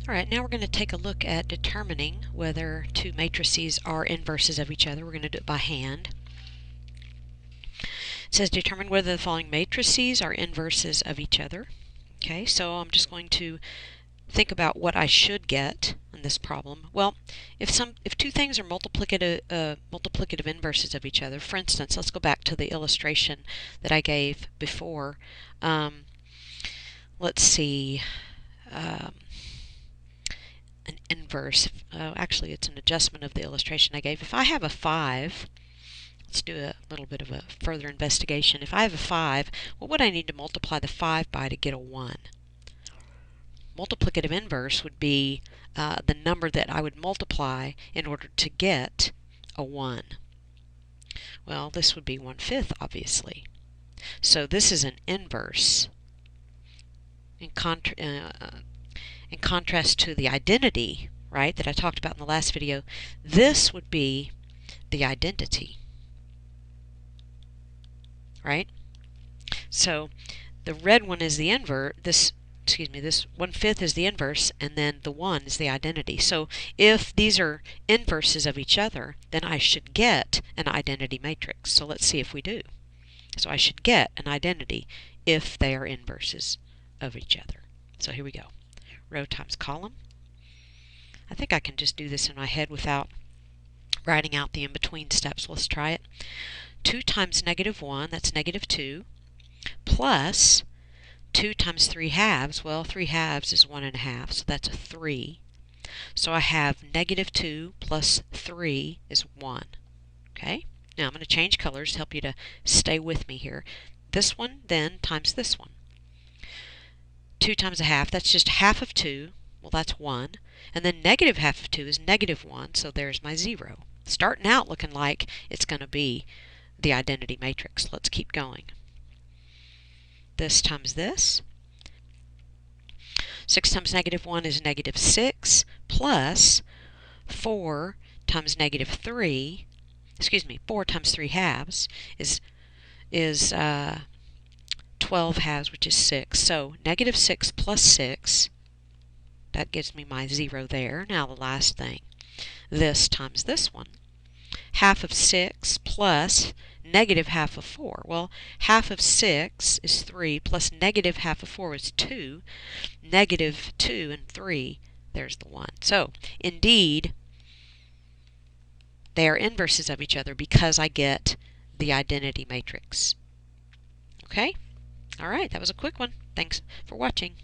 All right, now we're going to take a look at determining whether two matrices are inverses of each other. We're going to do it by hand. It says determine whether the following matrices are inverses of each other. Okay, so I'm just going to think about what I should get in this problem. Well, if two things are multiplicative inverses of each other, for instance, let's go back to the illustration that I gave before. Let's see. An inverse. Actually, it's an adjustment of the illustration I gave. If I have a 5, let's do a little bit of a further investigation. If I have a 5, what would I need to multiply the 5 by to get a 1? Multiplicative inverse would be the number that I would multiply in order to get a 1. Well, this would be 1/5, obviously. So this is an inverse. In contrast to the identity, right, that I talked about in the last video, this would be the identity, right? So the red one is the inverse, this 1/5 is the inverse, and then the 1 is the identity. So if these are inverses of each other, then I should get an identity matrix. So let's see if we do. So I should get an identity if they are inverses of each other. So here we go. Row times column. I think I can just do this in my head without writing out the in-between steps. Let's try it. 2 times -1, that's -2, plus 2 times 3/2. Well, 3/2 is 1 1/2, so that's a 3. So I have -2 plus 3 is 1. Okay? Now I'm going to change colors to help you to stay with me here. This one then times this one. 2 times 1/2, that's just half of 2. Well, that's 1. And then -half of 2 is -1, so there's my 0. Starting out looking like it's going to be the identity matrix. Let's keep going. This times this. 6 times -1 is -6, plus 4 times -3, 4 times 3/2 is 12/2, which is 6. So -6 plus 6, that gives me my 0 there. Now the last thing, this times this one. Half of 6 plus -half of 4. Well, half of 6 is 3, plus -half of 4 is 2. -2 and 3, there's the 1. So, indeed, they are inverses of each other because I get the identity matrix. Okay? All right, that was a quick one. Thanks for watching.